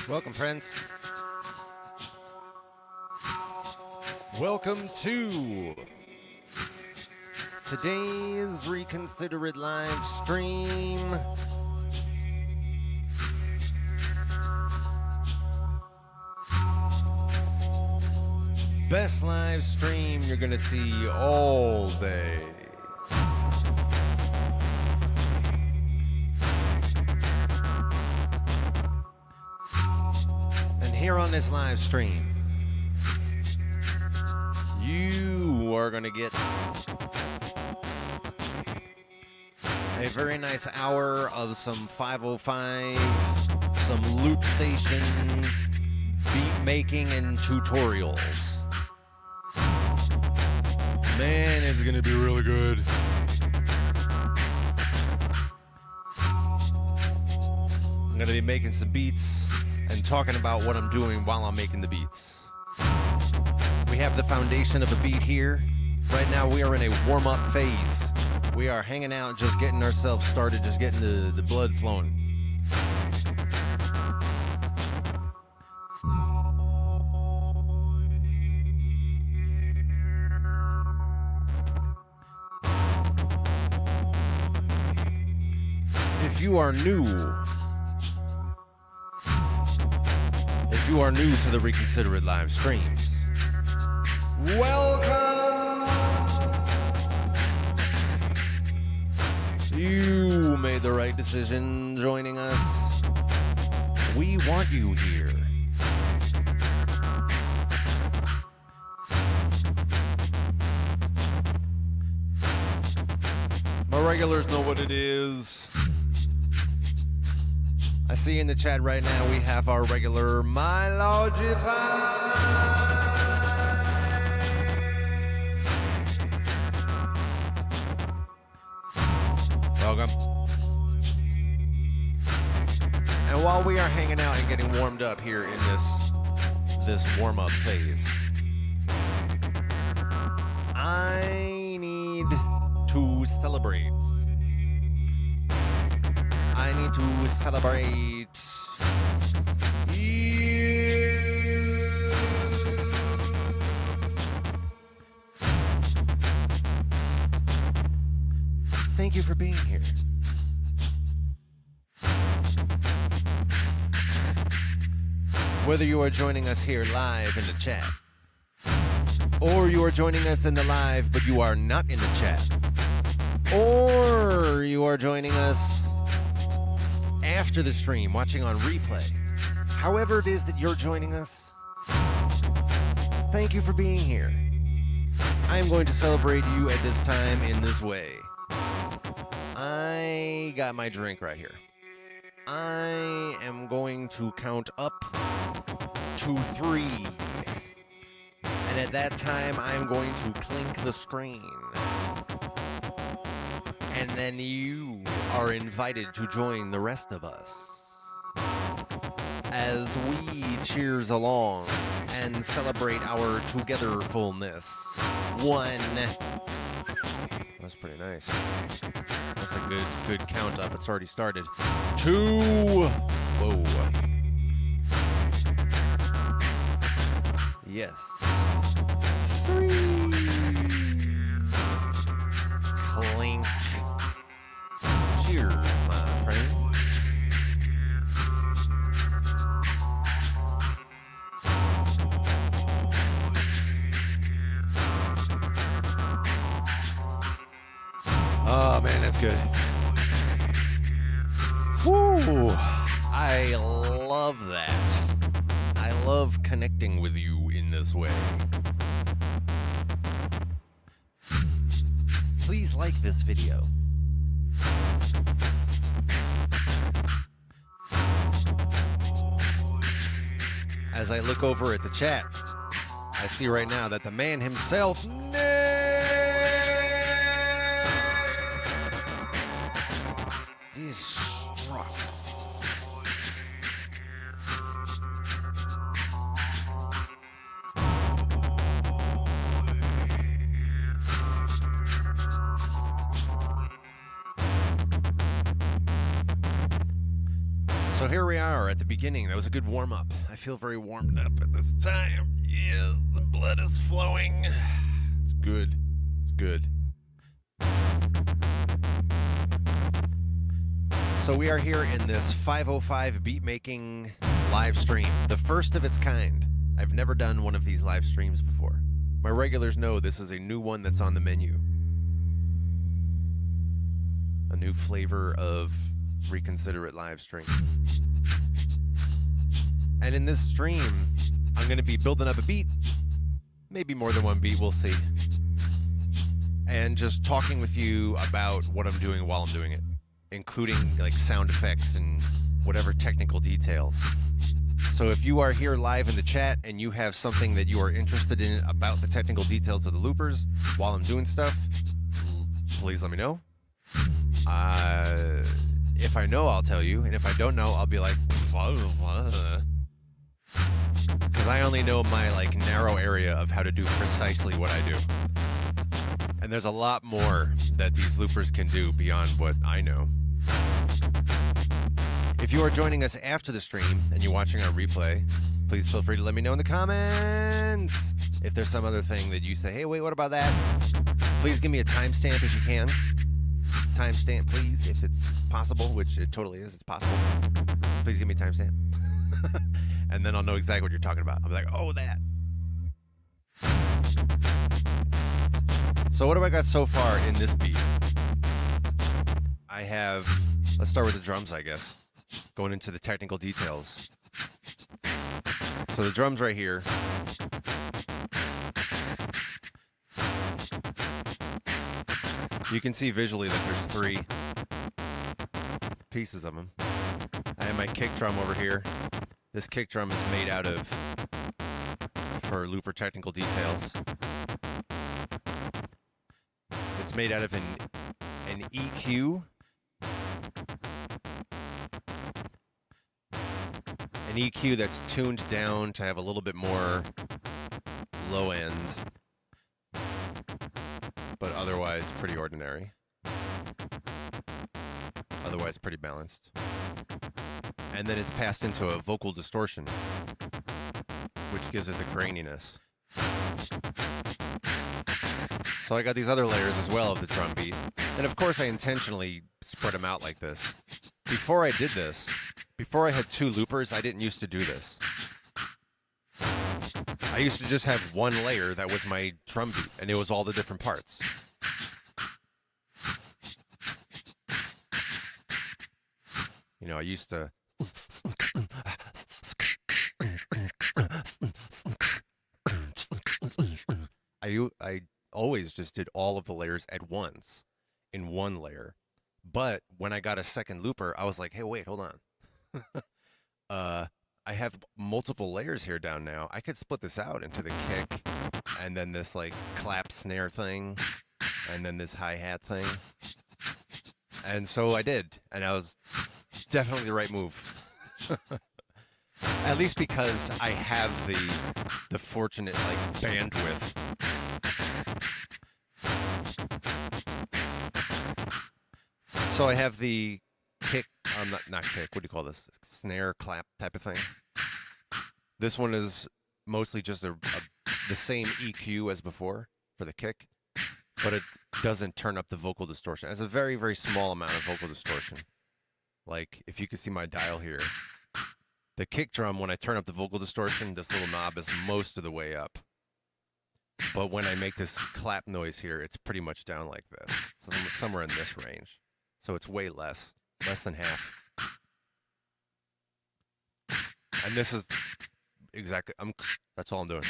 Welcome, friends. Welcome to today's Reconsider It live stream. Best live stream you're gonna see all day. And here on this live stream, you are gonna get a very nice hour of some 505, some loop station, beat making, and tutorials. Man, it's gonna be really good. I'm gonna be making some beats and talking about what I'm doing while I'm making the beats. We have the foundation of a beat here. Right now we are in a warm-up phase. We are hanging out, just getting ourselves started, just getting the blood flowing. If you are new to the Reconsider It live streams, welcome! You made the right decision joining us. We want you here. My regulars know what it is. I see in the chat right now we have our regular My Logify. Welcome. And while we are hanging out and getting warmed up here in this warm-up phase, I need to celebrate. I need to celebrate you. Thank you for being here. Whether you are joining us here live in the chat, or you are joining us in the live but you are not in the chat, or you are joining us after the stream, watching on replay. However it is that you're joining us, thank you for being here. I am going to celebrate you at this time in this way. I got my drink right here. I am going to count up to 3. And at that time, I'm going to clink the screen. And then you are invited to join the rest of us as we cheers along and celebrate our togetherfulness. 1. That's pretty nice. That's a good count up. It's already started. 2. Whoa. Yes. 3. Clink. Cheers, my friend. Oh man, that's good. Woo! I love that. I love connecting with you in this way. Please like this video. As I look over at the chat, I see right now that the man himself, So here we are at the beginning. That was a good warm-up. I feel very warmed up at this time. Yes, the blood is flowing. It's good. It's good. So we are here in this 505 Beatmaking live stream, the first of its kind. I've never done one of these live streams before. My regulars know this is a new one that's on the menu. A new flavor of Reconsider It live stream. And in this stream, I'm going to be building up a beat, maybe more than one beat, we'll see. And just talking with you about what I'm doing while I'm doing it, including like sound effects and whatever technical details. So if you are here live in the chat and you have something that you are interested in about the technical details of the loopers while I'm doing stuff, please let me know. If I know, I'll tell you. And if I don't know, I'll be like, because I only know my like narrow area of how to do precisely what I do. And there's a lot more that these loopers can do beyond what I know. If you are joining us after the stream and you're watching our replay, please feel free to let me know in the comments. If there's some other thing that you say, hey, wait, what about that? Please give me a timestamp if you can. Timestamp, please, if it's possible, which it totally is. It's possible. Please give me a timestamp. And then I'll know exactly what you're talking about. I'll be like, oh, that. So what have I got so far in this beat? I have, let's start with the drums, I guess. Going into the technical details. So the drums right here. You can see visually that there's 3 pieces of them. I have my kick drum over here. This kick drum is made out of, for looper technical details, it's made out of an EQ. An EQ that's tuned down to have a little bit more low end, but otherwise pretty ordinary. Otherwise pretty balanced. And then it's passed into a vocal distortion, which gives it the graininess. So I got these other layers as well of the drum beat. And of course I intentionally spread them out like this. Before I did this, before I had 2 loopers, I didn't used to do this. I used to just have one layer that was my drum beat, and it was all the different parts. You know, I used to... I always just did all of the layers at once in one layer. But when I got a second looper, I was like, hey, wait, hold on. I have multiple layers here down now. I could split this out into the kick and then this like clap snare thing and then this hi-hat thing. And so I did, and that was definitely the right move. At least because I have the fortunate like bandwidth. So I have the kick, not kick, what do you call this? Snare, clap type of thing. This one is mostly just the same EQ as before for the kick, but it doesn't turn up the vocal distortion. It has a very, very small amount of vocal distortion. Like, if you can see my dial here, the kick drum, when I turn up the vocal distortion, this little knob is most of the way up. But when I make this clap noise here, it's pretty much down like this. So somewhere in this range. So it's way less than half. And this is exactly, that's all I'm doing.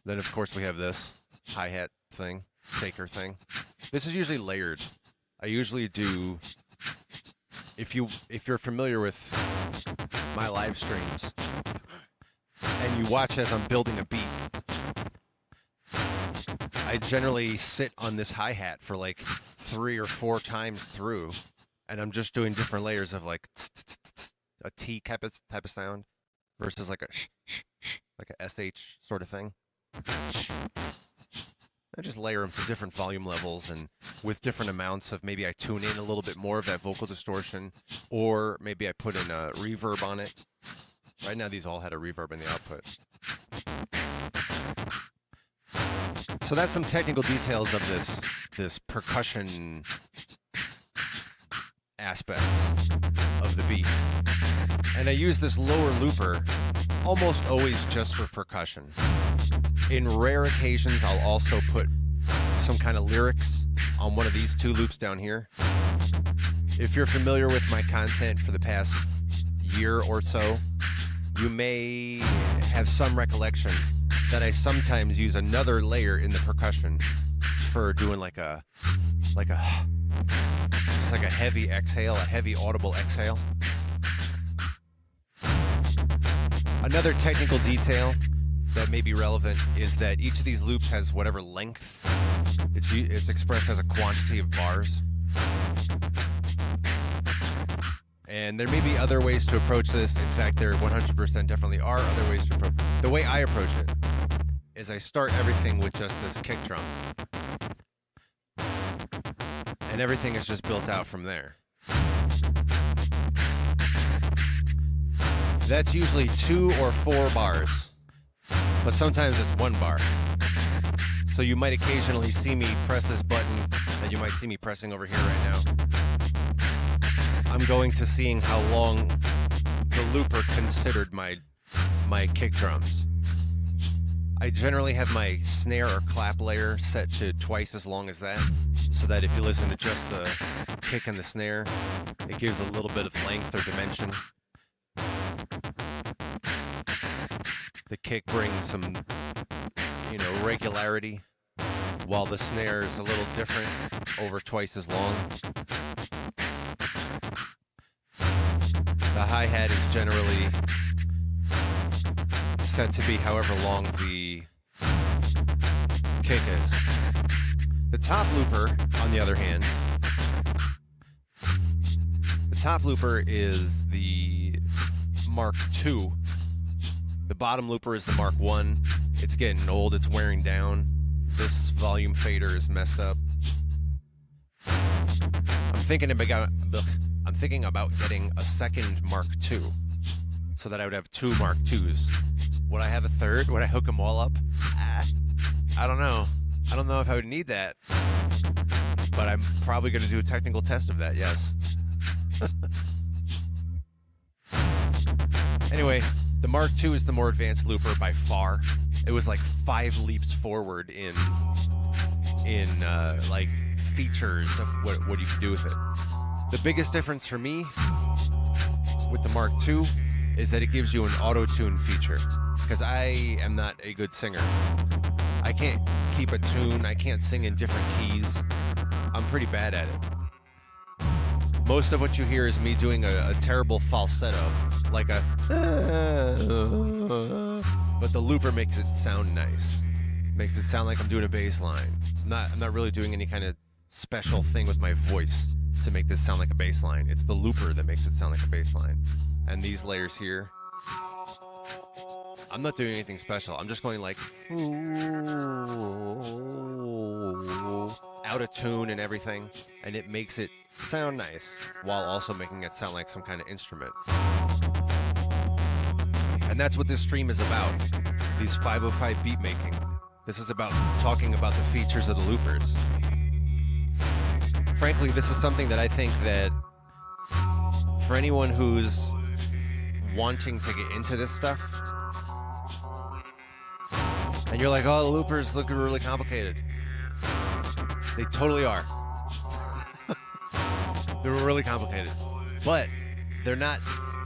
Then of course we have this hi-hat thing, shaker thing. This is usually layered. I usually do, if you're familiar with my live streams and you watch as I'm building a beat, I generally sit on this hi-hat for like 3 or 4 times through, and I'm just doing different layers of like a T type of sound versus like a like a SH sort of thing. I just layer them to different volume levels and with different amounts of, maybe I tune in a little bit more of that vocal distortion, or maybe I put in a reverb on it. Right now these all had a reverb in the output. So that's some technical details of this percussion aspect of the beat. And I use this lower looper almost always just for percussion. In rare occasions, I'll also put some kind of lyrics on one of these two loops down here. If you're familiar with my content for the past year or so, you may have some recollection that I sometimes use another layer in the percussion for doing like a heavy exhale, a heavy audible exhale. Another technical detail that may be relevant is that each of these loops has whatever length. It's expressed as a quantity of bars. And there may be other ways to approach this. In fact, there 100% definitely are other ways to approach it. The way I approach it is I start everything with just this kick drum. And everything is just built out from there. That's usually 2 or 4 bars, but sometimes it's 1 bar. So you might occasionally see me press this button that you might see me pressing over here right now. I'm going to seeing how long the looper considered my kick drums. I generally have my snare or clap layer set to twice as long as that, so that if you listen to just the kick and the snare, it gives a little bit of length or dimension. The kick brings some, regularity, while the snare is a little different, over twice as long. The hi-hat is generally set to be however long the kick is. The top looper, on the other hand, the top looper is the Mark II. The bottom looper is the Mark I. It's getting old, it's wearing down. This volume fader is messed up. I'm thinking about getting a second Mark II, so that I would have 2 Mark IIs. Would I have a third? Would I hook them all up? I don't know. I don't know if I would need that, but I'm probably going to do a technical test of that, yes. Anyway, the Mark II is the more advanced looper by far. It was like 5 leaps forward in like features of what you can do with it. The biggest difference for me with the Mark II is that it gives you an auto-tune feature, because I am not a good singer. I can't keep a tune. I can't sing in different keys. I'm pretty bad at it. Most of what you hear is me doing a terrible falsetto, like a, but the looper makes it sound nice. Makes it sound like I'm doing a bass line. I'm not really doing any kind of special thing with my voice to make this sound like a bass line. It's the looper that makes it sound like a bass line. And these layers here, I'm not doing anything special. I'm just going like out of tune and everything, and it makes it sound nice while also making it sound like some kind of instrument. And that's what this stream is about. These 505 beat making. This is about talking about the features of the loopers. Frankly, this is something that I think that for anyone who's wanting to get into this stuff, and you're like, oh, the loopers look really complicated. They totally are. They're really complicated. But they're not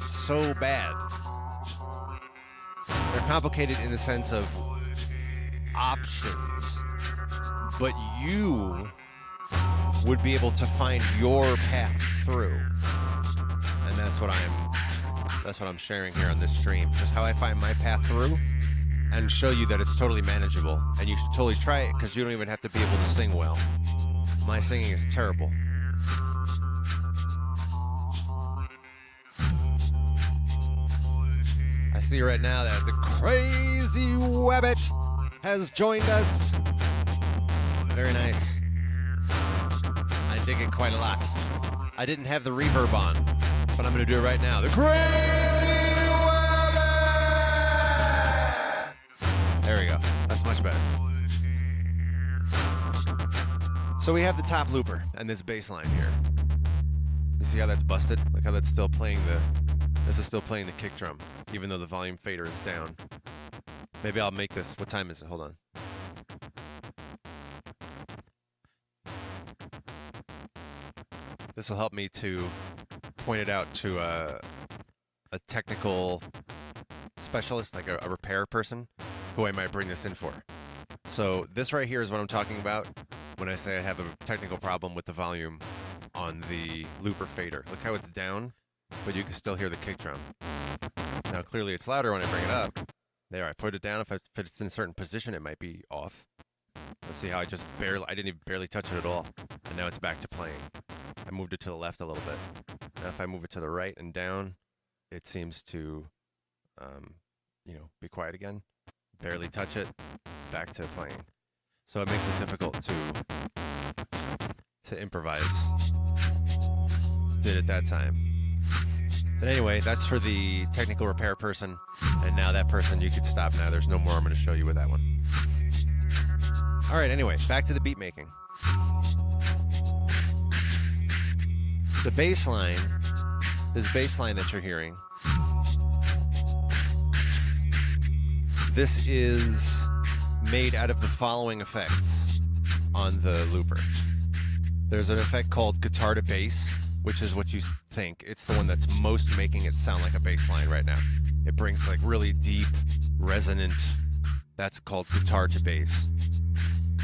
so bad. They're complicated in the sense of options. But you would be able to find your path through. And that's what I'm sharing here on this stream. Just how I find my path through, and show you that it's totally manageable. And you should totally try it, because you don't even have to be able to sing well. My singing is terrible. I see right now that the Crazy Wabbit has joined us. Very nice. I dig it quite a lot. I didn't have the reverb on, but I'm going to do it right now. The crazy weather! There we go. That's much better. So we have the top looper and this bass line here. You see how that's busted? Look how that's still playing this is still playing the kick drum, even though the volume fader is down. Maybe I'll make this. What time is it? Hold on. This will help me to point it out to a technical specialist, like a repair person, who I might bring this in for. So this right here is what I'm talking about when I say I have a technical problem with the volume on the looper fader. Look how it's down, but you can still hear the kick drum. Now clearly it's louder when I bring it up. There, I put it down. If it's in a certain position, it might be off. Let's see how I didn't even barely touch it at all. And now it's back to playing. I moved it to the left a little bit. Now if I move it to the right and down, it seems to, be quiet again. Barely touch it, back to playing. So it makes it difficult to improvise. Did it that time. But anyway, that's for the technical repair person. And now that person, you could stop now. There's no more I'm going to show you with that one. All right, anyway, back to the beat making. The bass line, this bass line that you're hearing, this is made out of the following effects on the looper. There's an effect called guitar to bass, which is what you think. It's the one that's most making it sound like a bass line right now. It brings like really deep, resonant, that's called guitar to bass.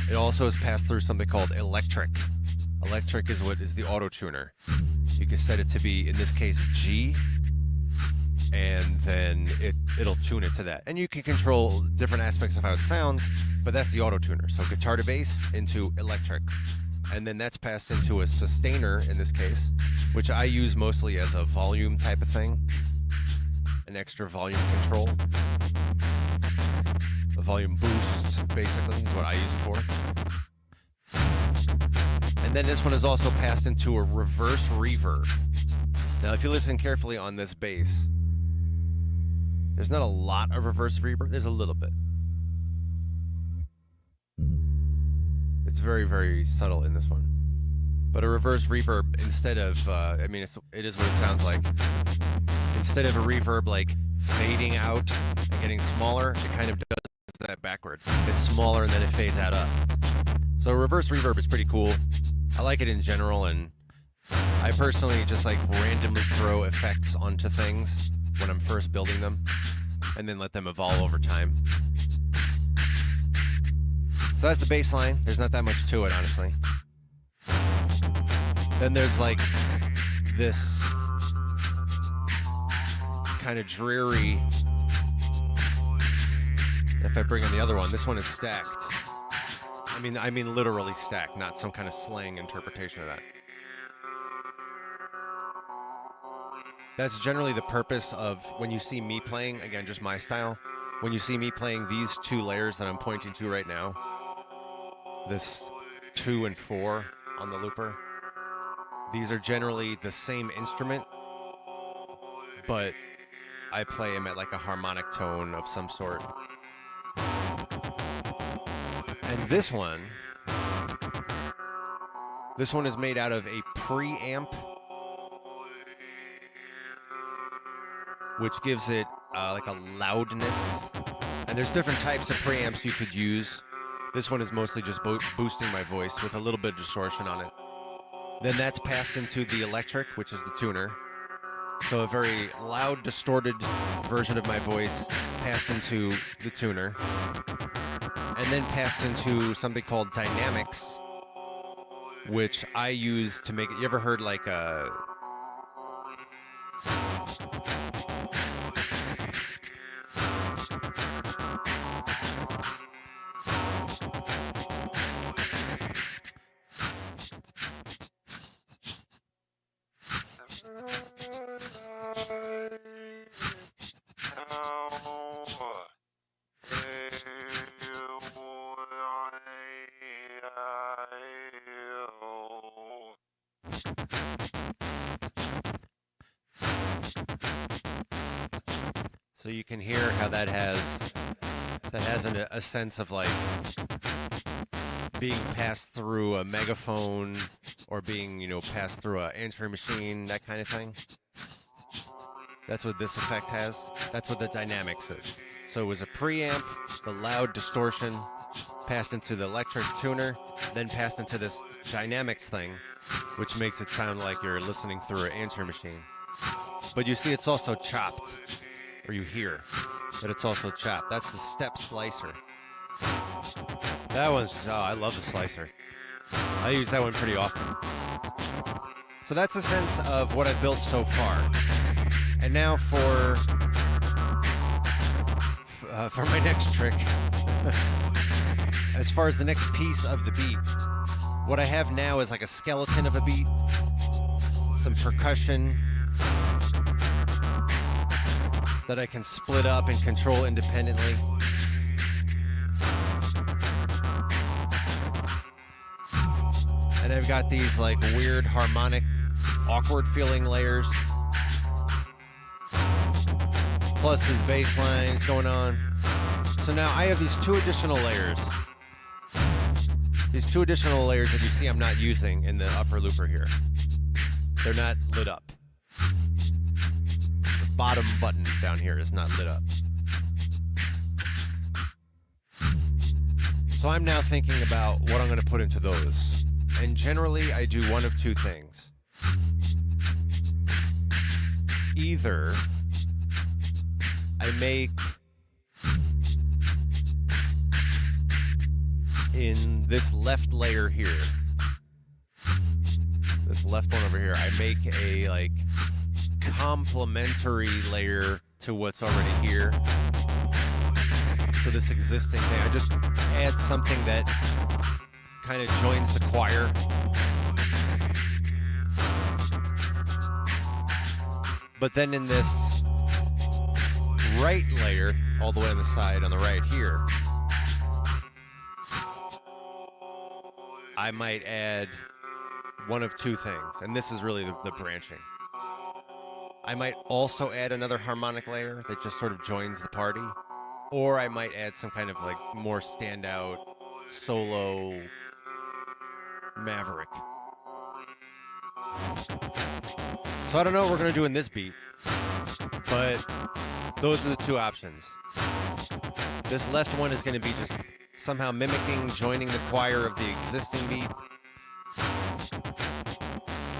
It also is passed through something called electric. Electric is what is the auto tuner. You can set it to be, in this case, G, and then it'll tune it to that. And you can control different aspects of how it sounds, but that's the auto tuner. So guitar to bass into electric. And then that's passed into a sustainer, in this case, which I use mostly as a volume type of thing. An extra volume control. A volume boost, basically, is what I use it for. And then this one is also passed into a reverse reverb. Now, if you listen carefully on this bass, there's not a lot of reverse reverb. There's a little bit. It's very, very subtle in this one. But a reverse reverb, instead of, it is what it sounds like. Instead of a reverb like fading out and getting smaller, it kind of does that backwards. It's smaller and then it fades out up. So reverse reverb is pretty cool. I like it in general, and I personally just like randomly throw effects onto things when I'm first building them, and then let them evolve over time. So that's the bass line. There's not that much to it, honestly. Then there's like this kind of dreary, if I bring in the other one, this one is stacked. I mean literally stacked, not some kind of slang interpretation of that. That's generally the purpose of when you see me playing, again, just my style, when you see me playing these two layers that I'm pointing to right now, this 2 and 4 on the looper, these are generally the same instrument, but I play them at like a harmonic tone of some sort. And this one is made out of a preamp, which gives it like a loudness. And there's different types of preamps you could use. This one is mostly just boosting my voice with a little bit of distortion on it. Then that's passed into the electric, which is the tuner. So a very loud, distorted version of my voice passed into the tuner. And then passed into something called dynamics, which I use to make it. You ever heard like a... So you can hear how that has a sense of like being passed through a megaphone or being, you know, passed through an answering machine, that kind of thing. That's what this effect has. That's what the dynamics is. So it was a preamp, the loud distortion, passed into the electric tuner, then passed into this dynamics thing, which makes it sound like you're listening through an answering machine. But you see it's also chopped, or you hear that it's also chopped. That's the step slicer. That one's, oh, I love the slicer. I use that one pretty often. So that's a sense of what I've built so far. And now for my next trick, as far as the next piece of the beat, what I have now is like a skeleton of a beat, some percussion that I can split up and control independently. And I've got these like weird harmonic, awkward feeling layers. Plus these bass lines going on. So now I have these two additional layers. These two additional layers that you see I'm not using in the upper looper here. They're not lit up. The bottom button down here is not lit up. So I'm now thinking about what I'm going to put into those. And generally I do one of two things. Either I make in this left layer here, this left one over here, I make a like complementary layer to what's already here. So this existing thing, I just add something that kind of joins the choir. But then in this right layer, all the way on the side on the right here, I might add one of two things, and this is really the branching. I might also add another harmonic layer that just sort of joins the party, or I might add some kind of like more standout solo maverick. So I don't know what we're gonna do in this beat, but those are the two options. This left one is gonna be just somehow mimicking, joining the choir of the existing beat.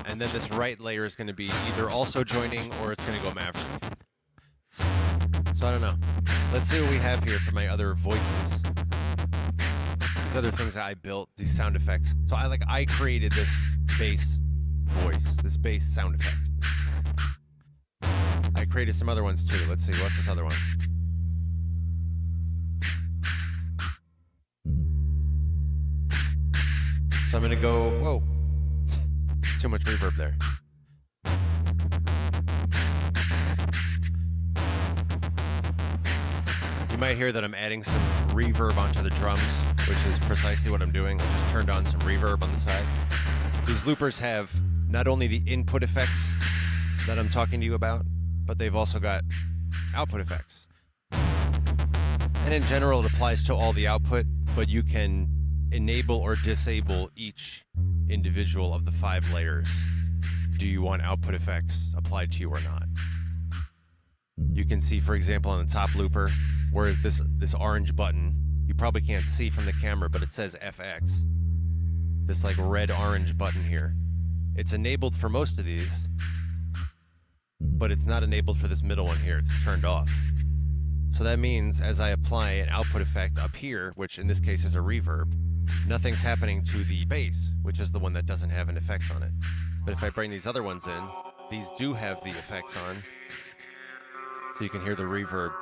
And then this right layer is gonna be either also joining or it's gonna go maverick. So I don't know. Let's see what we have here for my other voices. These other things that I built, these sound effects. So I created this bass voice, this bass sound effect. I created some other ones too. Let's see, what's this other one? So I'm gonna go, whoa, too much reverb there. You might hear that I'm adding some reverb onto the drums, which is precisely what I'm doing. I just turned on some reverb on the side. These loopers have not only the input effects that I'm talking to you about, but they've also got output effects. And in general, it applies to all the output, but you can enable or disable each individual of the 5 layers. Do you want output effects applied to you or not? You can see, for example, on the top looper, where this orange button, you probably can't see from the camera, but it says FX. This like red-orange button here. It's enabled for most of these, but it's not enabled for this middle one here. It's turned off. So that means as I apply an output effect up here, which in this case is a reverb, nothing's happening to the bass, which is the one that doesn't have an effect on it. But if I bring these other ones in, these do have the effects on. So you can hear the reverb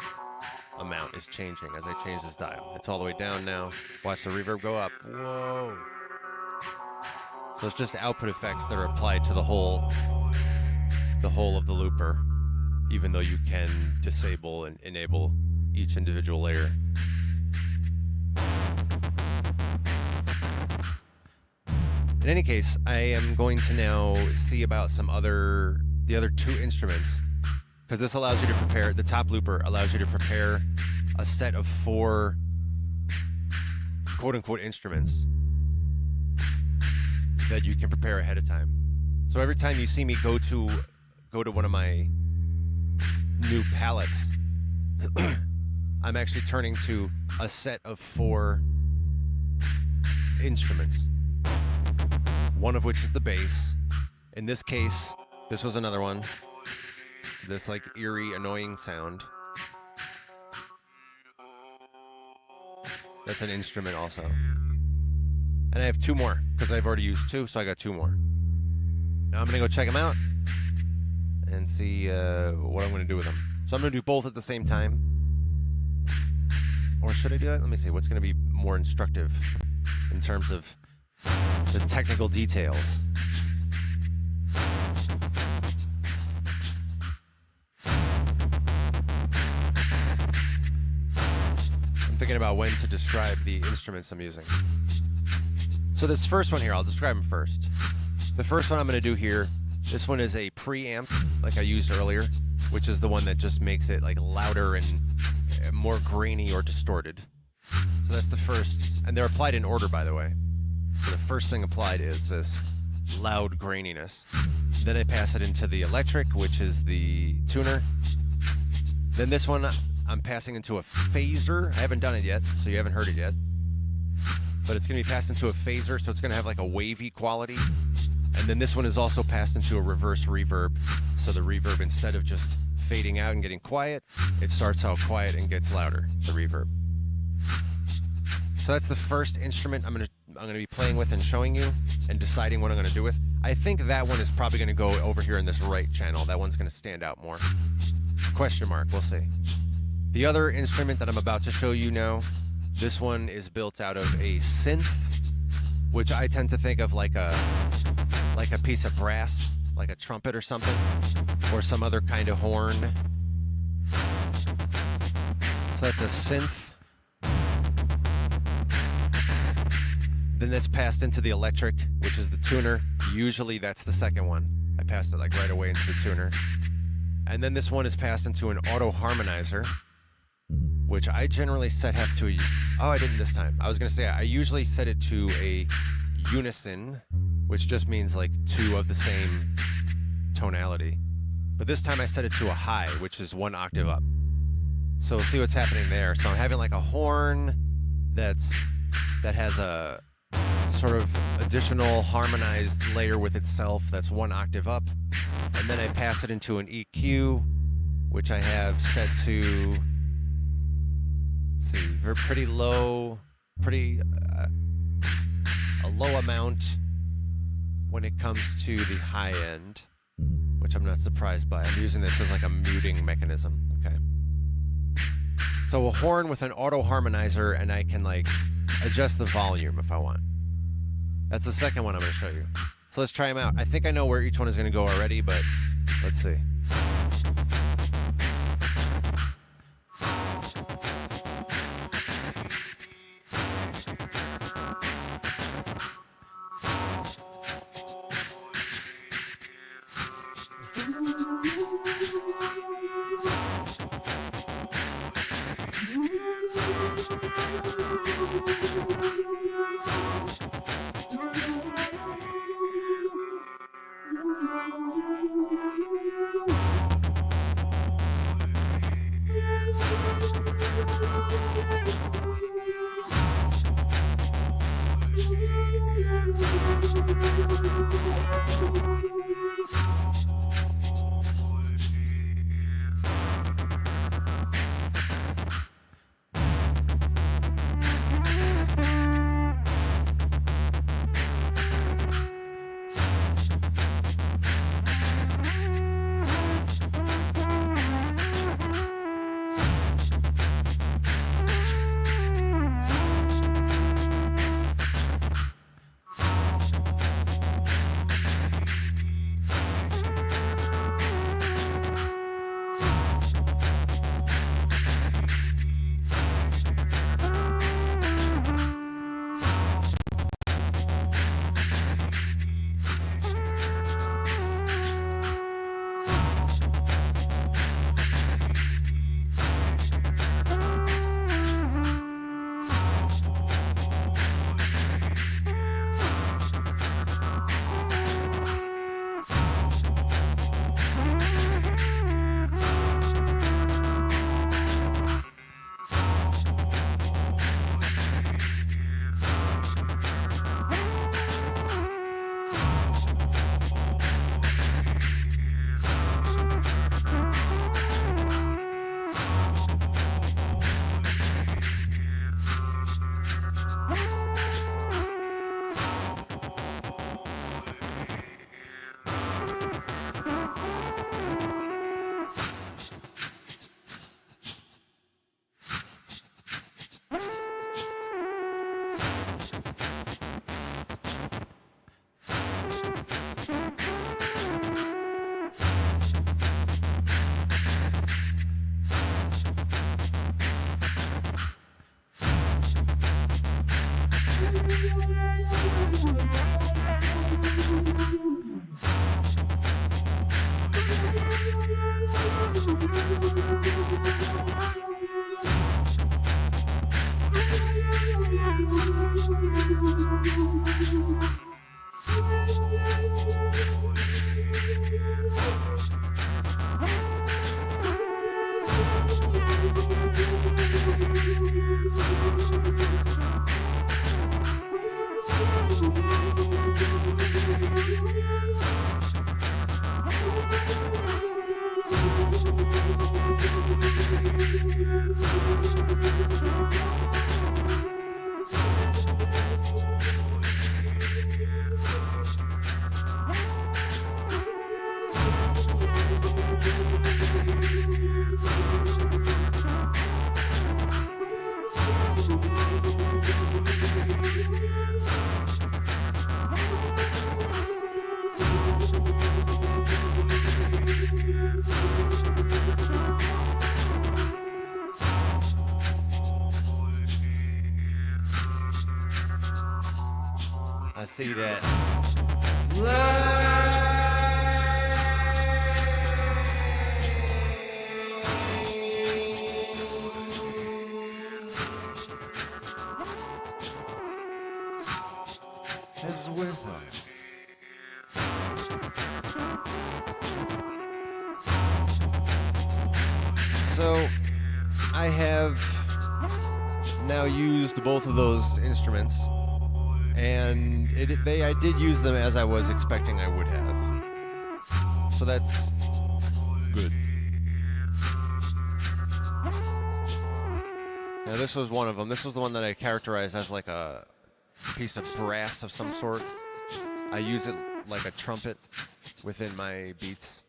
amount is changing as I change this dial. It's all the way down now. Watch the reverb go up. Whoa. So it's just output effects that are applied to the whole of the looper, even though you can disable and enable each individual layer. In any case, I am going to now see about the other two instruments, because this allows you to prepare, the top looper allows you to prepare a set of 4 quote-unquote instruments that you can prepare ahead of time. So every time you see me go to one of my new palettes, I'm actually turning to a set of 4 instruments. One of which is the bass. In this case, this was another one. This like eerie, annoying sound. That's an instrument also. And I have 2 more, because I've already used 2, so I got 2 more. Now I'm gonna go check them out and see what I'm gonna do with them. So I'm gonna do both at the same time. Or should I do that? Let me see, what's gonna be more instructive in terms of the technical details. I'm thinking about when to describe the instruments I'm using. So this first one here, I'll describe them first. The first one I'm going to do here, this one is a preamp, like I used earlier, which is the one that just makes it like louder and more grainy or distorted. So that's the first, and they're applied in order, by the way. So the first thing applied is this loud graininess. Then I pass it into the electric, which is the tuner. Then this one I'm passing into a phaser. I haven't done it yet, so you haven't heard it yet. But it's going to be passed into a phaser, so it's going to have like a wavy quality. And then this one is also passed into a reverse reverb. So the reverb, instead of just fading out and getting quiet, it starts out quiet and gets louder, the reverb. So that's the first instrument I'm gonna be playing with and showing you and deciding what I'm gonna do with. I think that one is probably gonna go over here in this right channel. That one's gonna stand out more. Question mark, we'll see. The other instrument that I'm about to show you now, this one is built out of a synth, which I tend to think of like a piece of brass, like a trumpet or something, or some other kind of horn. So that's a synth. Then that's passed into the electric, which is the tuner. Usually that's the second one. I passed it like right away into the tuner. And then this one is passed into an auto harmonizer, which I generally set have to oh, I didn't this time. I was gonna say I usually set it to a unison, which just means like 2 of the same tonality. But this time I set it to a high, which is 1 octave up. So we'll see what's happening there. So I'm having like a horn that has a sort of additional harmonized layer with itself that's 1 octave up. And then I pass it into an EQ, which I have set to, let's see, pretty low, a low amount when it comes to the high end, which I'm not surprised by. I'm using this as like a muting mechanism, okay? So a horn with an auto harmonizer, and I can like adjust the volume if I want. That's the second one I'm going to show you. So let's try them out. I think I know where each one is going to go already, but let's see. I see that. Is with us. So I have now used both of those instruments, and I did use them as I was expecting I would have. So that's good. Now this was one of them. This was the one that I characterized as like a piece of brass of some sort. I use it like a trumpet within my beats.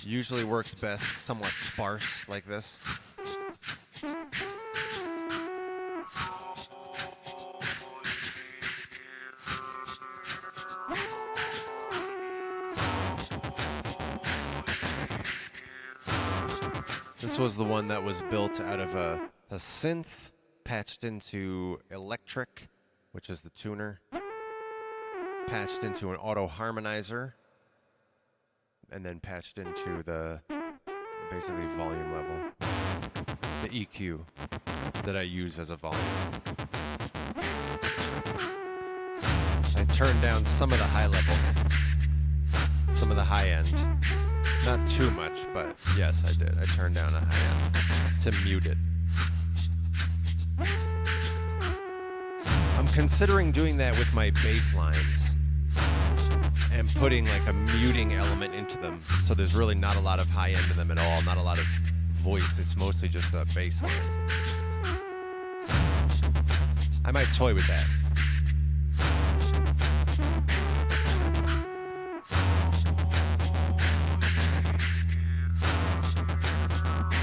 Usually works best somewhat sparse like this. This was the one that was built out of a synth patched into electric, which is the tuner, patched into an auto harmonizer, and then patched into the basically volume level, the EQ that I use as a volume. I turned down some of the high level, some of the high end. Not too much, but yes, I did. I turned down a high end to mute it. I'm considering doing that with my bass lines and putting like a muting element into them, so there's really not a lot of high end in them at all, not a lot of voice. It's mostly just a bass line. I might toy with that.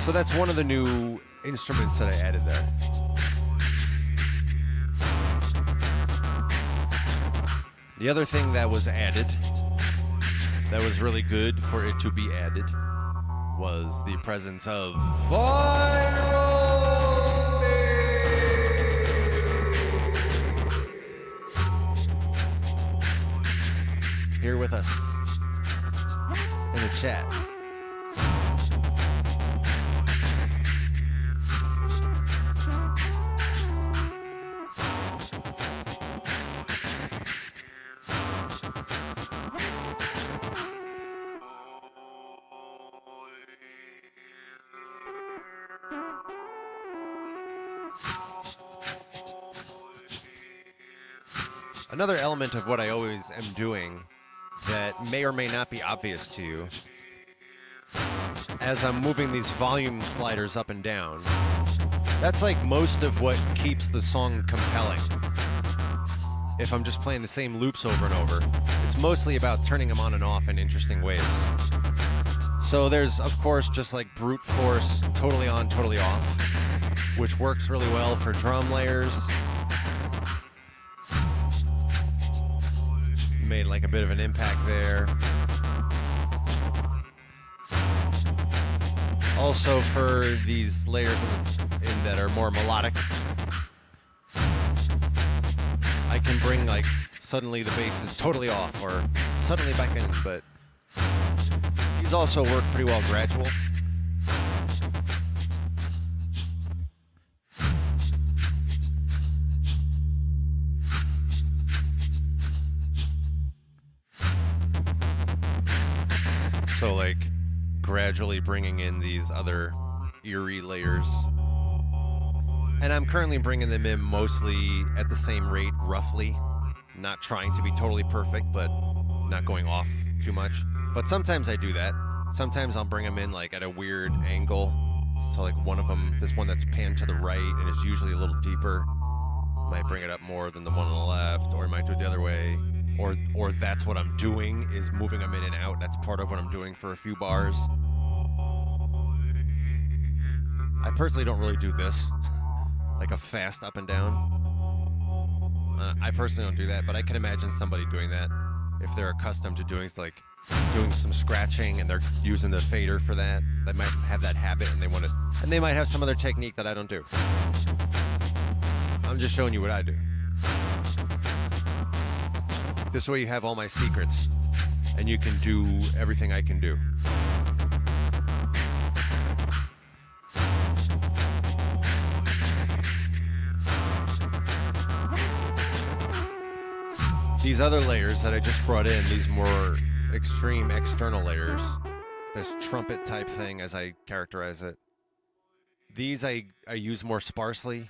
So that's one of the new instruments that I added there. The other thing that was added, that was really good for it to be added, was the presence of vinyl. Here with us in the chat. Another element of what I always am doing that may or may not be obvious to you, as I'm moving these volume sliders up and down, that's like most of what keeps the song compelling. If I'm just playing the same loops over and over, it's mostly about turning them on and off in interesting ways. So there's, of course, just like brute force, totally on, totally off, which works really well for drum layers. Made like a bit of an impact there. Also for these layers in that are more melodic, I can bring like suddenly the bass is totally off or suddenly back in, but these also work pretty well gradual. So like gradually bringing in these other eerie layers. And I'm currently bringing them in mostly at the same rate, roughly. Not trying to be totally perfect, but not going off too much. But sometimes I do that. Sometimes I'll bring them in like at a weird angle. So like one of them, this one that's panned to the right and is usually a little deeper, might bring it up more than the one on the left, or I might do it the other way. Or that's what I'm doing, is moving them in and out. That's part of what I'm doing for a few bars. I personally don't really do this, like a fast up and down. I personally don't do that, but I can imagine somebody doing that if they're accustomed to doing some scratching and they're using the fader for that. They might have that habit and they might have some other technique that I don't do. I'm just showing you what I do. This way you have all my secrets, and you can do everything I can do. These other layers that I just brought in, these more extreme external layers, this trumpet type thing as I characterize it, these I use more sparsely.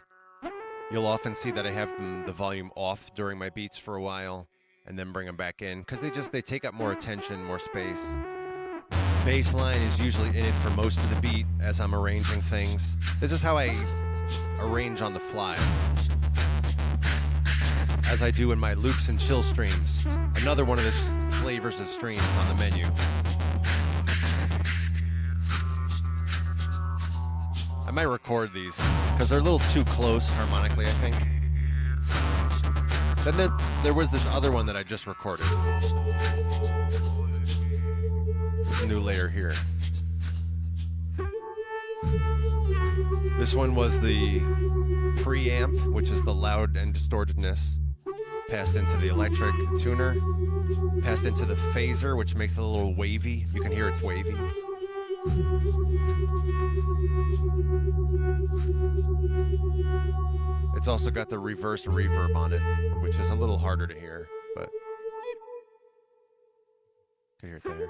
You'll often see that I have the volume off during my beats for a while and then bring them back in because they take up more attention, more space. Bass line is usually in it for most of the beat as I'm arranging things. This is how I arrange on the fly, as I do in my loops and chill streams. Another one of the flavors of streams on the menu. I might record these because they're a little too close harmonically, I think. Then there was this other one that I just recorded. There's a new layer here. This one was the preamp, which is the loud and distortedness, passed into the electric tuner, passed into the phaser, which makes it a little wavy. You can hear it's wavy. It's also got the reverse reverb on it, which is a little harder to hear, but you can hear it there.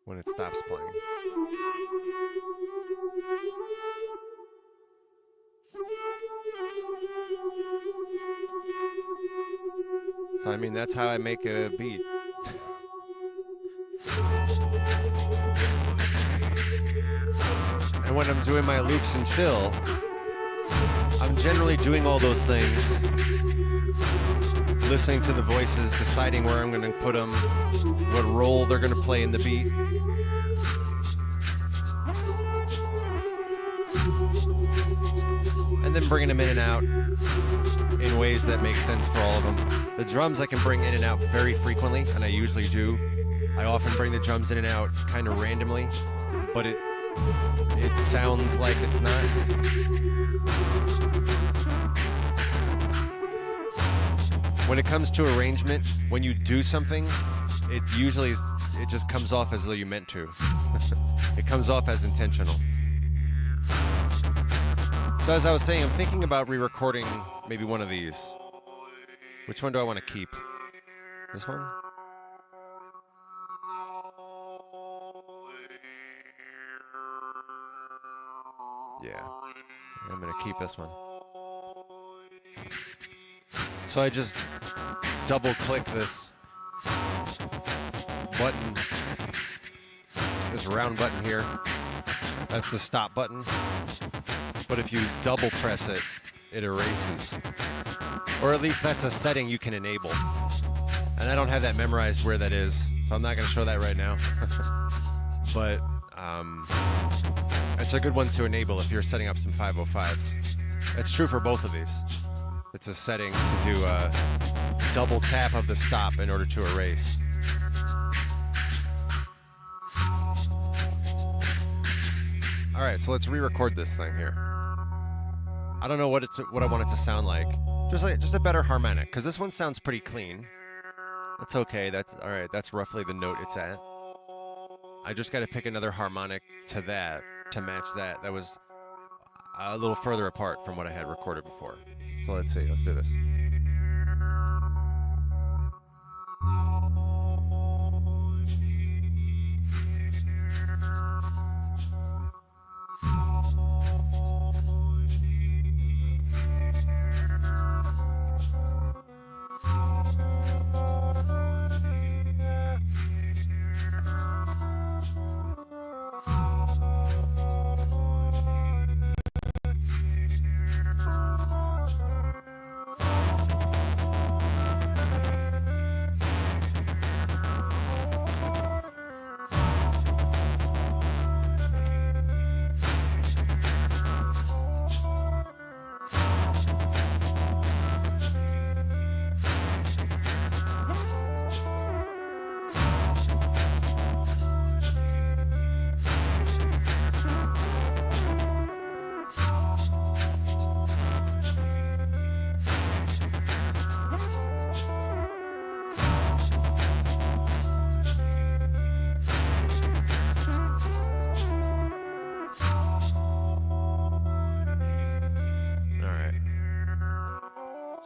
When it stops playing. So I mean, that's how I make a beat. And when I'm doing my loops and chill, I'm generally doing all those things, listening to the voices, deciding where I'm going to put them, what role they're going to play in the beat. And then bringing them in and out in ways that make sense for all of them. The drums I can bring in and out very frequently, and I usually do. I often bring the drums in and out kind of randomly, but it sounds like it's not. When it comes to arrangement, when you do something, it just comes off as though you meant to. It comes off as intentional. So as I was saying, I'm thinking about re-recording maybe one of these. Which one do I want to keep? This one? Yeah, I'm gonna keep this one. So I just double click this button, this round button here. That's the stop button. But if you double press it, it erases. Or at least that's a setting you can enable. And I don't have that memorized where that is, so I'm not gonna show that right now. But it's a good one to enable if you're setting up some 505s. It's true for both of these. It's a setting to do a double tap of the stop in order to erase. All right, so let's re-record this thing here. I don't know what I want it to sound like. Just a better harmonic, because this one sounds pretty clean. That's okay. That's all right. That's roughly the note it's at. I just got to pick another harmonic to that to match that. That was a little further apart from what I had recorded before. So let's see. Let's do this.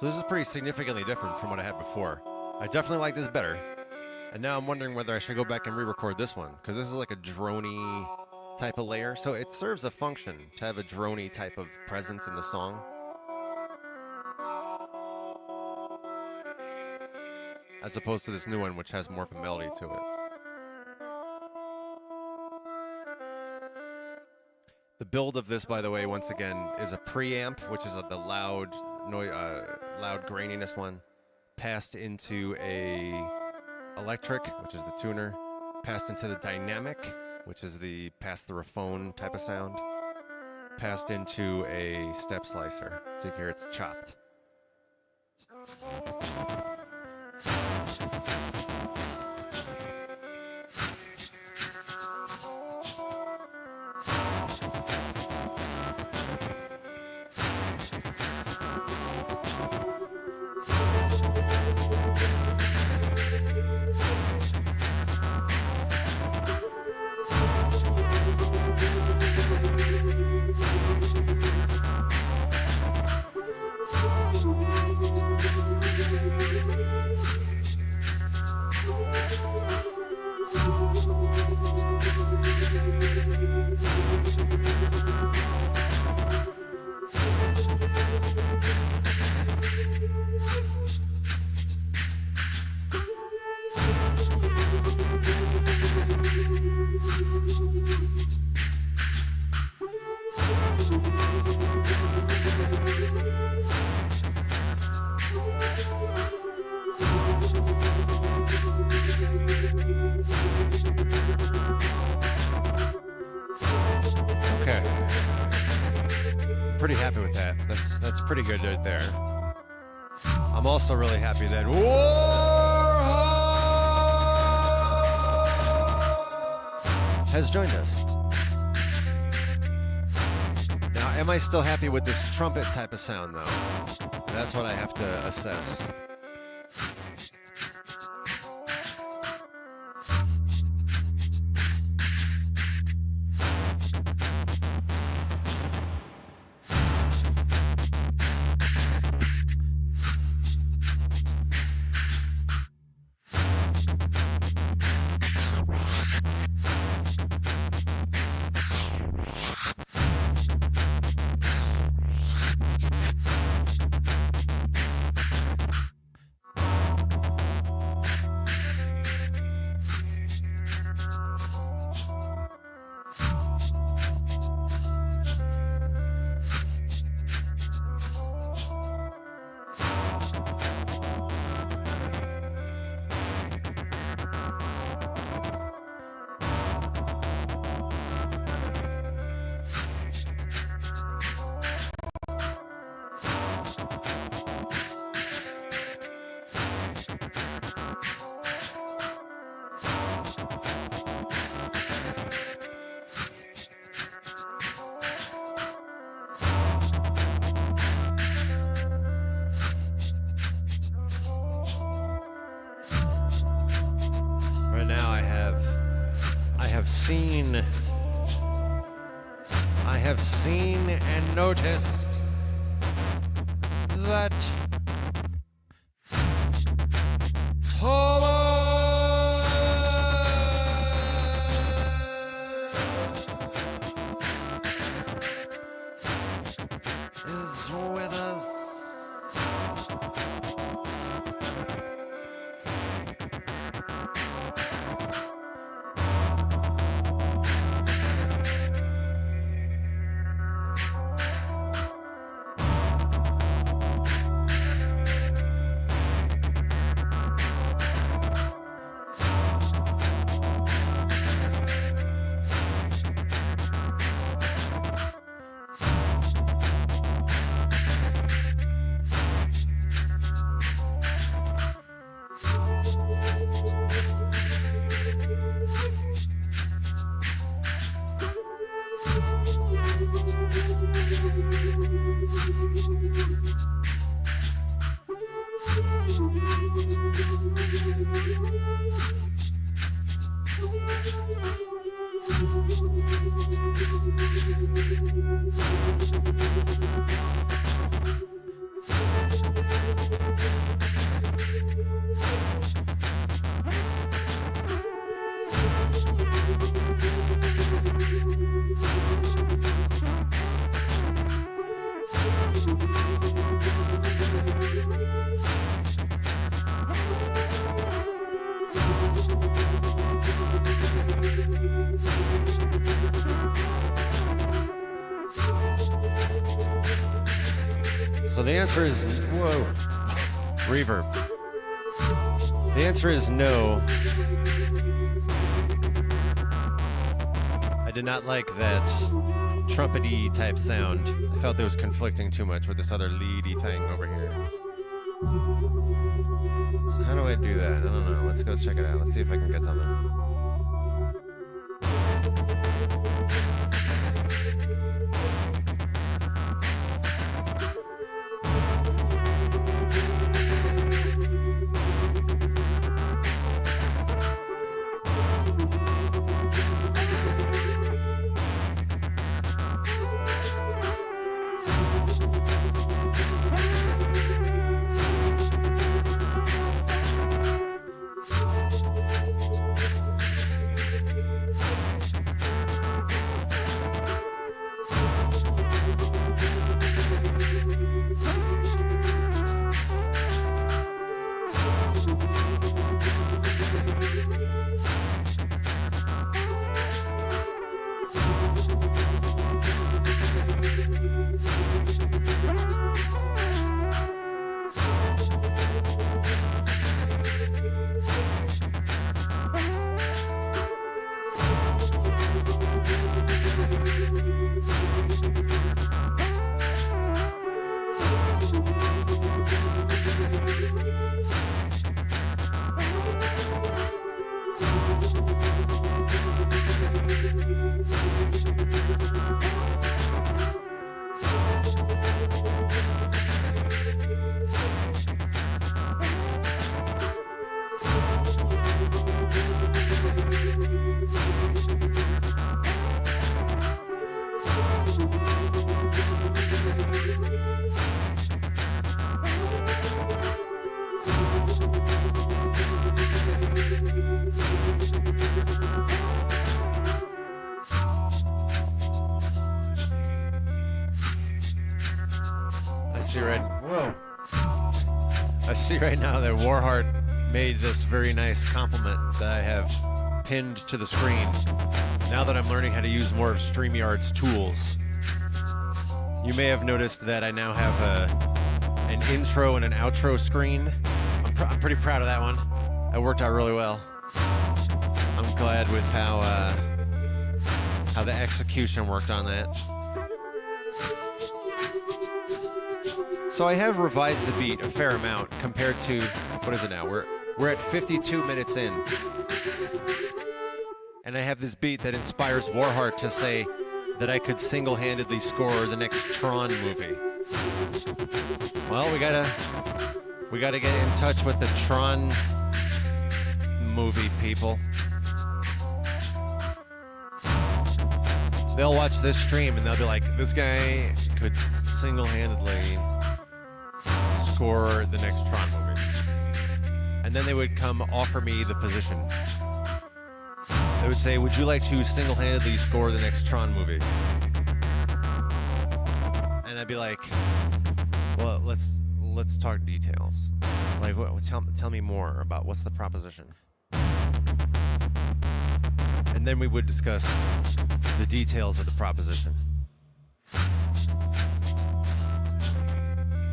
So this is pretty significantly different from what I had before. I definitely like this better. And now I'm wondering whether I should go back and re-record this one, because this is like a droney type of layer. So it serves a function to have a droney type of presence in the song. As opposed to this new one, which has more of a melody to it. The build of this, by the way, once again, is a preamp, which is the loud graininess one, passed into a electric, which is the tuner, passed into the dynamic, which is the pass-through-a-phone type of sound, passed into a step slicer, so you can hear it's chopped. Pretty happy with that. That's pretty good right there. I'm also really happy that Warhol has joined us. Now, am I still happy with this trumpet type of sound, though? That's what I have to assess. I have seen and noticed that Thomas is with us. the answer is, whoa, reverb. The answer is no. I did not like that trumpety type sound. I felt it was conflicting too much with this other leady thing over here. So how do I do that? I don't know. Let's go check it out. Let's see if I can get something. I see right now that Warheart made this very nice compliment that I have pinned to the screen. Now that I'm learning how to use more of StreamYard's tools, you may have noticed that I now have an intro and an outro screen. I'm pretty proud of that one. That worked out really well. I'm glad with how the execution worked on that. So I have revised the beat a fair amount compared to, what is it now? We're at 52 minutes in. And I have this beat that inspires Warheart to say that I could single-handedly score the next Tron movie. Well, we gotta get in touch with the Tron movie people. They'll watch this stream and they'll be like, this guy could single-handedly score the next Tron movie. And then they would come offer me the position. They would say, would you like to single-handedly score the next Tron movie? And I'd be like, well, let's talk details. Like, tell me more about what's the proposition. And then we would discuss the details of the proposition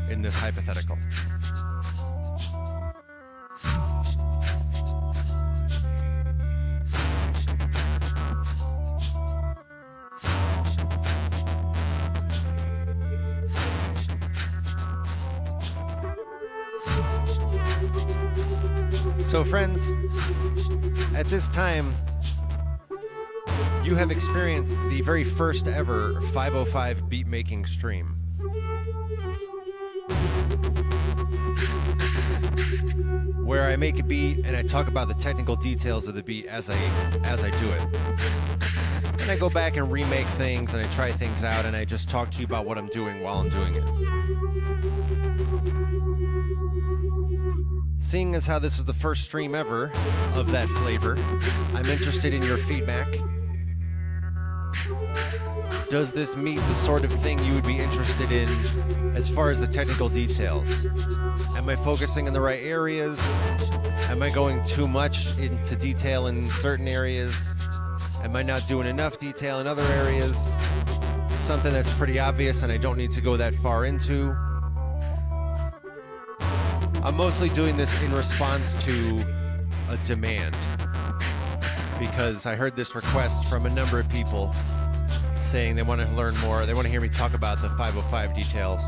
in this hypothetical. So friends, at this time, you have experienced the very first ever 505 beatmaking stream. Where I make a beat and I talk about the technical details of the beat as I do it. And I go back and remake things and I try things out and I just talk to you about what I'm doing while I'm doing it. Seeing as how this is the first stream ever of that flavor, I'm interested in your feedback. Does this meet the sort of thing you would be interested in as far as the technical details? Am I focusing in the right areas? Am I going too much into detail in certain areas? Am I not doing enough detail in other areas? Something that's pretty obvious and I don't need to go that far into? I'm mostly doing this in response to a demand, because I heard this request from a number of people saying they want to learn more. They want to hear me talk about the 505 details.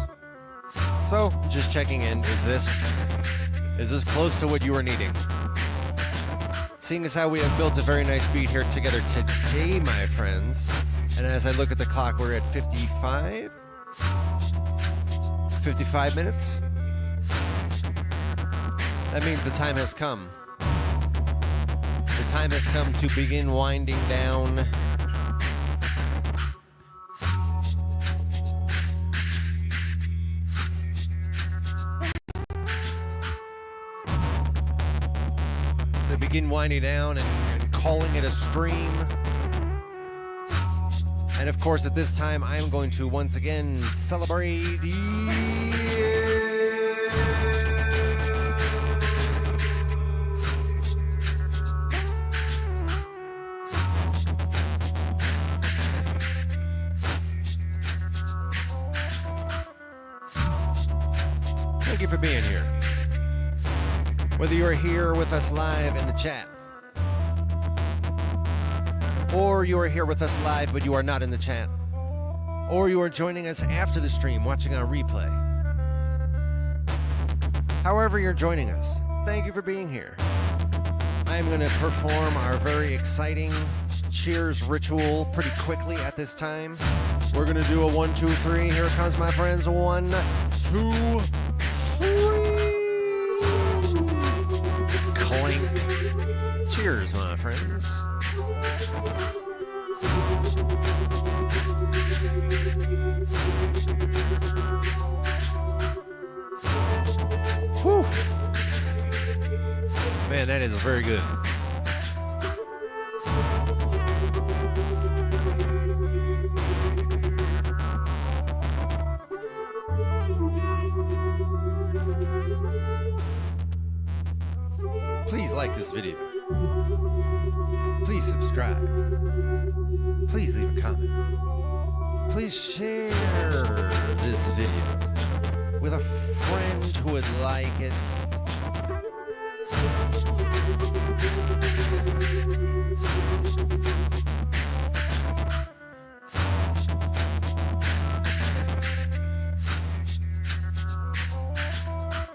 So, just checking in. Is this close to what you are needing? Seeing as how we have built a very nice beat here together today, my friends. And as I look at the clock, we're at 55 minutes. That means the time has come. The time has come to begin winding down. To begin winding down and calling it a stream. And of course, at this time, I am going to once again celebrate. Thank you for being here. Whether you are here with us live in the chat, or you are here with us live but you are not in the chat, or you are joining us after the stream watching on replay. However you're joining us, thank you for being here. I am going to perform our very exciting cheers ritual pretty quickly at this time. We're going to do a 1, 2, 3. Here it comes, my friends. 1, 2, 3. Clink. Cheers, my friends. Whew. Man, that is very good. Please like this video. Please subscribe. Please leave a comment. Please share this video with a friend who would like it.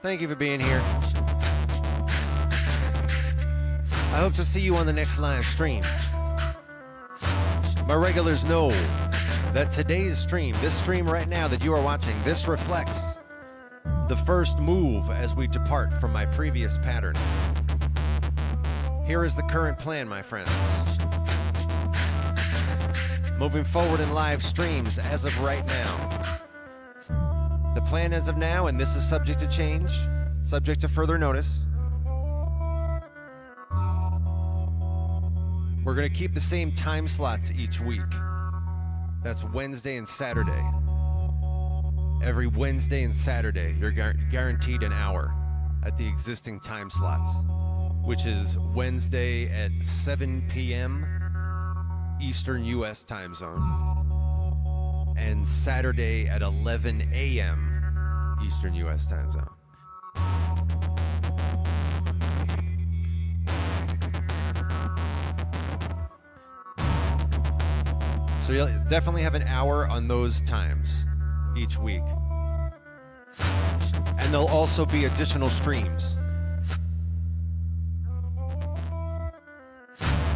Thank you for being here. I hope to see you on the next live stream. My regulars know that today's stream, this stream right now that you are watching, this reflects the first move as we depart from my previous pattern. Here is the current plan, my friends. Moving forward in live streams as of right now. The plan as of now, and this is subject to change, subject to further notice. We're going to keep the same time slots each week. That's Wednesday and Saturday. Every Wednesday and Saturday, you're guaranteed an hour at the existing time slots, which is Wednesday at 7 p.m. Eastern U.S. time zone, and Saturday at 11 a.m. Eastern U.S. time zone. So you'll definitely have an hour on those times each week. And there'll also be additional streams.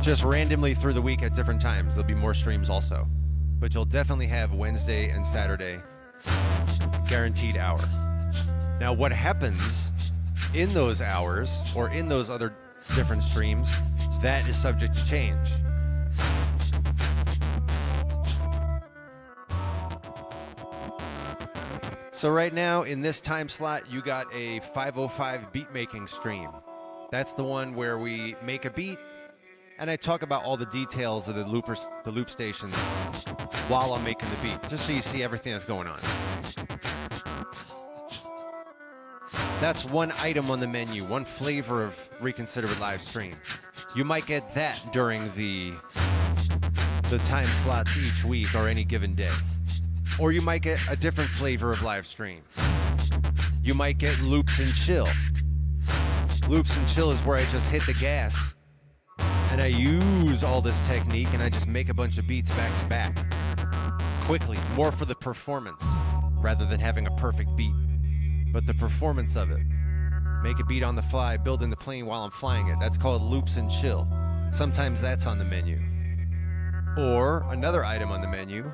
Just randomly through the week at different times. There'll be more streams also. But you'll definitely have Wednesday and Saturday guaranteed hour. Now what happens in those hours or in those other different streams, that is subject to change. So right now in this time slot, you got a 505 beatmaking stream. That's the one where we make a beat and I talk about all the details of the loop stations while I'm making the beat, just so you see everything that's going on. That's one item on the menu, one flavor of Reconsider It live stream. You might get that during the time slots each week or any given day. Or you might get a different flavor of live stream. You might get loops and chill. Loops and chill is where I just hit the gas and I use all this technique and I just make a bunch of beats back to back. Quickly, more for the performance rather than having a perfect beat. But the performance of it. Make a beat on the fly, building the plane while I'm flying it. That's called loops and chill. Sometimes that's on the menu. Or another item on the menu,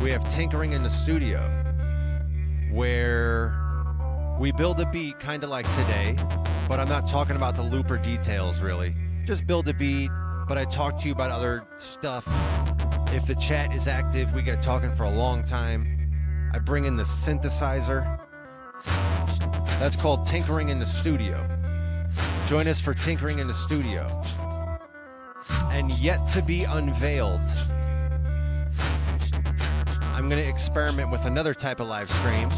we have tinkering in the studio, where we build a beat kind of like today, but I'm not talking about the looper details really. Just build a beat, but I talk to you about other stuff. If the chat is active, we get talking for a long time. I bring in the synthesizer. That's called tinkering in the studio. Join us for tinkering in the studio. And yet to be unveiled, I'm going to experiment with another type of live stream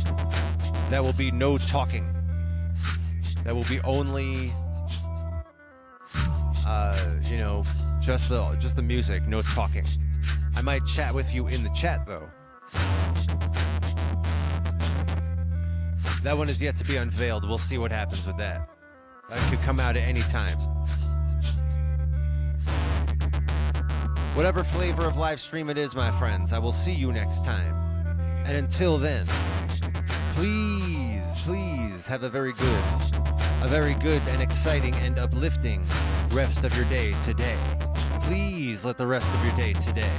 that will be no talking. That will be only, just the music, no talking. I might chat with you in the chat though. That one is yet to be unveiled. We'll see what happens with that. That could come out at any time. Whatever flavor of live stream it is, my friends, I will see you next time. And until then, please have a very good and exciting and uplifting rest of your day today. Please let the rest of your day today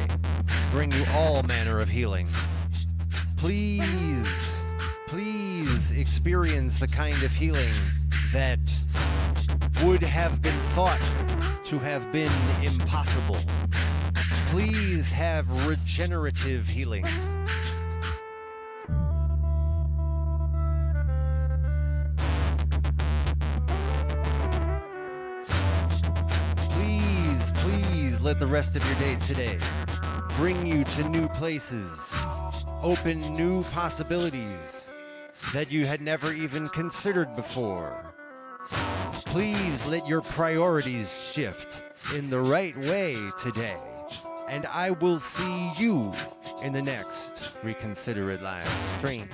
bring you all manner of healing. Please experience the kind of healing that would have been thought to have been impossible. Please have regenerative healing. Please let the rest of your day today bring you to new places, open new possibilities that you had never even considered before. Please let your priorities shift in the right way today. And I will see you in the next Reconsider It live stream.